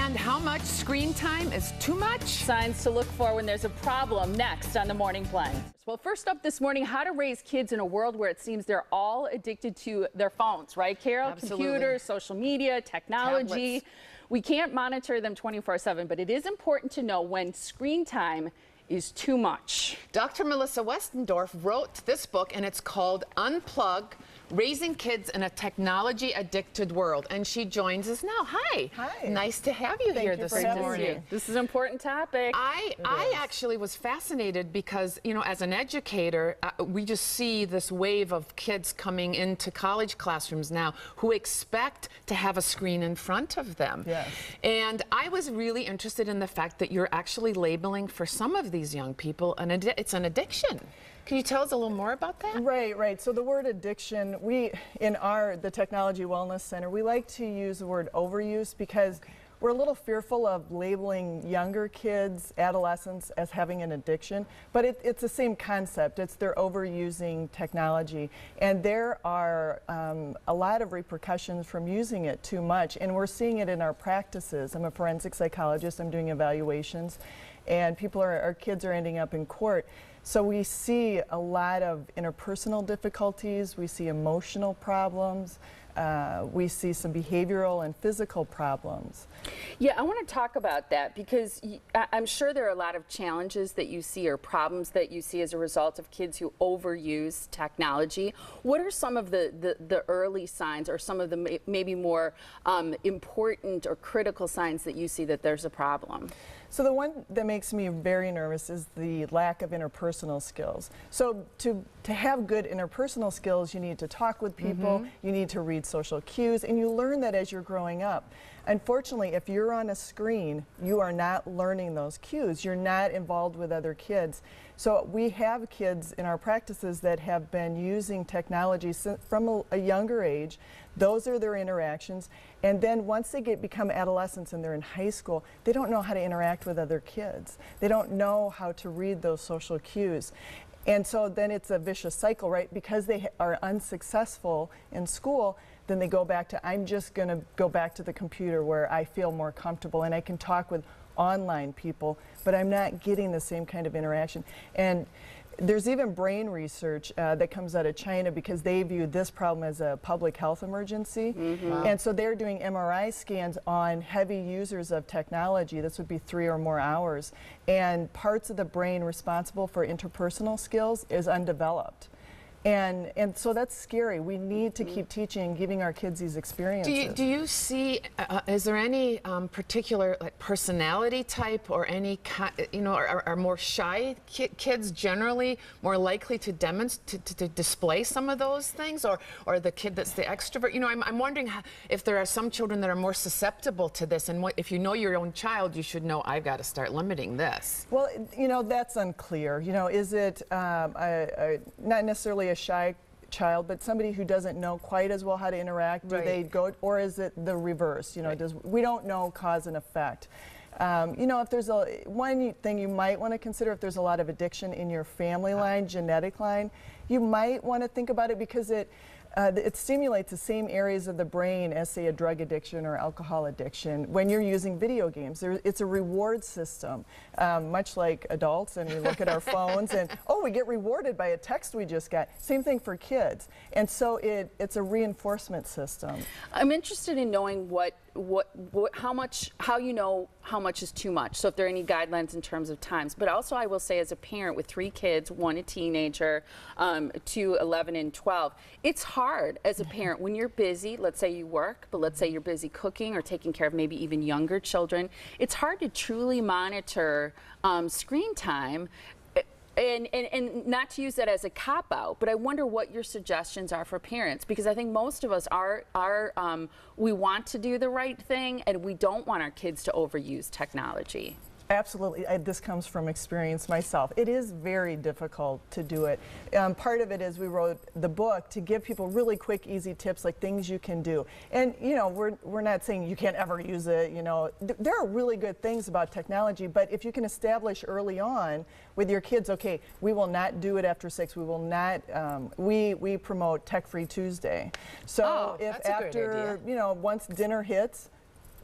And how much screen time is too much? Signs to look for when there's a problem next on the Morning Plunge. Well, first up this morning, how to raise kids in a world where it seems they're all addicted to their phones, right, Carol? Absolutely. Computers, social media, technology. Tablets. We can't monitor them 24/7, but it is important to know when screen time is too much. Dr. Melissa Westendorf wrote this book, and it's called Unplug, Raising Kids in a Technology-Addicted World. And she joins us now. Hi. Hi. Nice to have you here this morning. This is an important topic. I actually was fascinated because, you know, as an educator, we just see this wave of kids coming into college classrooms now who expect to have a screen in front of them. Yes. And I was really interested in the fact that you're actually labeling for some of these young people, it's an addiction. Can you tell us a little more about that? Right. So the word addiction, in the Technology Wellness Center, we like to use the word overuse because we're a little fearful of labeling younger kids, adolescents, as having an addiction, but it's the same concept. It's they're overusing technology, and there are a lot of repercussions from using it too much, and we're seeing it in our practices. I'm a forensic psychologist. I'm doing evaluations, and our kids are ending up in court. So we see a lot of interpersonal difficulties, we see emotional problems, we see some behavioral and physical problems. Yeah, I want to talk about that because I'm sure there are a lot of challenges that you see or problems that you see as a result of kids who overuse technology. What are some of the early signs or some of the maybe more important or critical signs that you see that there's a problem? So the one that makes me very nervous is the lack of interpersonal skills. So to have good interpersonal skills, you need to talk with people, you need to read social cues, and you learn that as you're growing up. Unfortunately, if you're on a screen, you are not learning those cues. You're not involved with other kids. So we have kids in our practices that have been using technology from a younger age. Those are their interactions. And then once they become adolescents and they're in high school, they don't know how to interact with other kids. They don't know how to read those social cues. And so then it's a vicious cycle, right? Because they are unsuccessful in school, then they go back to, I'm just going to go back to the computer where I feel more comfortable and I can talk with online people, but I'm not getting the same kind of interaction. And there's even brain research that comes out of China because they view this problem as a public health emergency. Wow. And so they're doing MRI scans on heavy users of technology. This would be 3 or more hours. And parts of the brain responsible for interpersonal skills is undeveloped. And so that's scary. We need to keep teaching and giving our kids these experiences. Do you see, is there any particular personality type or any, are more shy kids generally more likely to display some of those things, or the kid that's the extrovert? You know, I'm wondering if there are some children that are more susceptible to this, and if you know your own child, you should know, I've got to start limiting this. Well, you know, that's unclear. You know, is it not necessarily a shy child, but somebody who doesn't know quite as well how to interact? Do they go, or is it the reverse? You know, we don't know cause and effect. You know, if there's one thing you might want to consider, if there's a lot of addiction in your family line, genetic line, you might want to think about it because it stimulates the same areas of the brain as, say, a drug addiction or alcohol addiction. When you're using video games, it's a reward system, much like adults, and we look at our phones and, oh, we get rewarded by a text we just got. Same thing for kids. And so it's a reinforcement system. I'm interested in knowing how you know how much is too much. So if there are any guidelines in terms of times. But also I will say, as a parent with 3 kids, 1 a teenager, 2, 11 and 12, it's hard as a parent when you're busy. Let's say you work, but let's say you're busy cooking or taking care of maybe even younger children. It's hard to truly monitor screen time. And not to use that as a cop-out, but I wonder what your suggestions are for parents, because I think most of us we want to do the right thing, and we don't want our kids to overuse technology. Absolutely. This comes from experience myself. It is very difficult to do it. Part of it is we wrote the book to give people really quick, easy tips, like things you can do. And, you know, we're not saying you can't ever use it. You know, there are really good things about technology, but if you can establish early on with your kids, okay, we will not do it after 6. We will not, we promote Tech-Free Tuesday. So if after, you know, once dinner hits,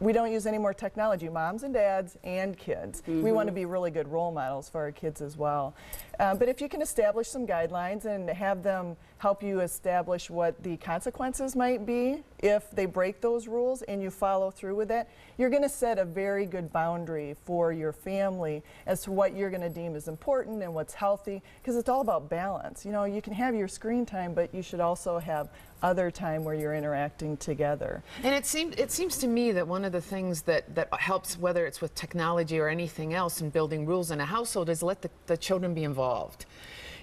we don't use any more technology, moms and dads and kids. We want to be really good role models for our kids as well. But if you can establish some guidelines and have them help you establish what the consequences might be if they break those rules and you follow through with that, you're going to set a very good boundary for your family as to what you're going to deem as important and what's healthy, because it's all about balance. You know, you can have your screen time, but you should also have other time where you're interacting together. And it seems to me that one of the things that helps, whether it's with technology or anything else in building rules in a household, is let the children be involved.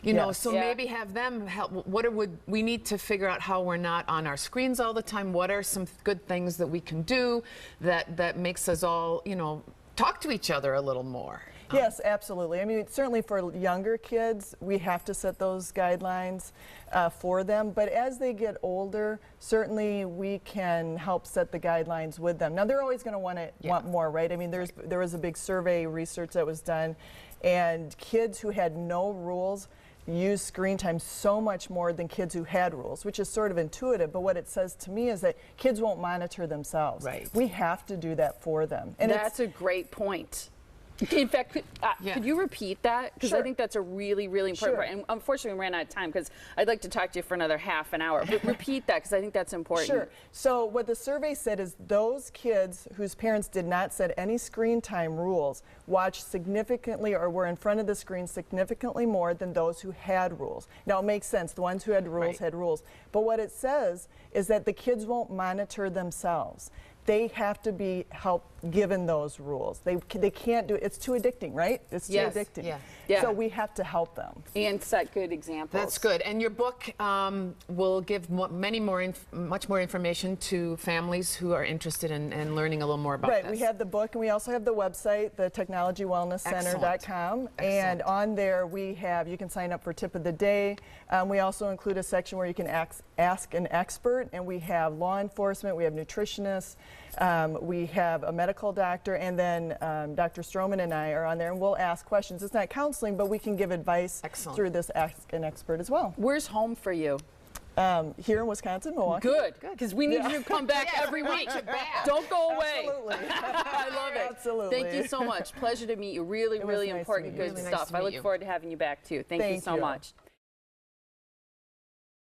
You know, so maybe have them help. We need to figure out how we're not on our screens all the time. What are some good things that we can do that makes us all, you know, talk to each other a little more? Yes, absolutely. I mean, certainly for younger kids, we have to set those guidelines for them. But as they get older, certainly we can help set the guidelines with them. Now, they're always going to want more, right? I mean, there was a big survey research that was done, and kids who had no rules use screen time so much more than kids who had rules, which is sort of intuitive, but what it says to me is that kids won't monitor themselves. Right. We have to do that for them. And that's a great point. In fact, could you repeat that? Because I think that's a really, really important part. And unfortunately, we ran out of time because I'd like to talk to you for another half an hour. But repeat that because I think that's important. Sure. So what the survey said is those kids whose parents did not set any screen time rules watched significantly or were in front of the screen significantly more than those who had rules. Now, it makes sense. The ones who had rules had rules. But what it says is that the kids won't monitor themselves. They have to be given those rules. They can't do it. It's too addicting, right? It's too addicting. Yeah. So we have to help them. And set good examples. That's good. And your book will give much more information to families who are interested in learning a little more about this. Right. We have the book, and we also have the website, the technologywellnesscenter.com. And on there you can sign up for tip of the day. We also include a section where you can ask an expert, and we have law enforcement, we have nutritionists, we have a medical doctor, and then Dr. Stroman and I are on there, and we'll ask questions. It's not counseling, but we can give advice through this Ask an Expert as well. Where's home for you? Here in Wisconsin, Milwaukee. Good, because we need you to come back every week. Don't go away. Absolutely. I love it. Absolutely. Thank you so much. Pleasure to meet you. Really, really nice important, to meet you. good Really nice stuff. to I meet look you. forward to having you back too. Thank you so much.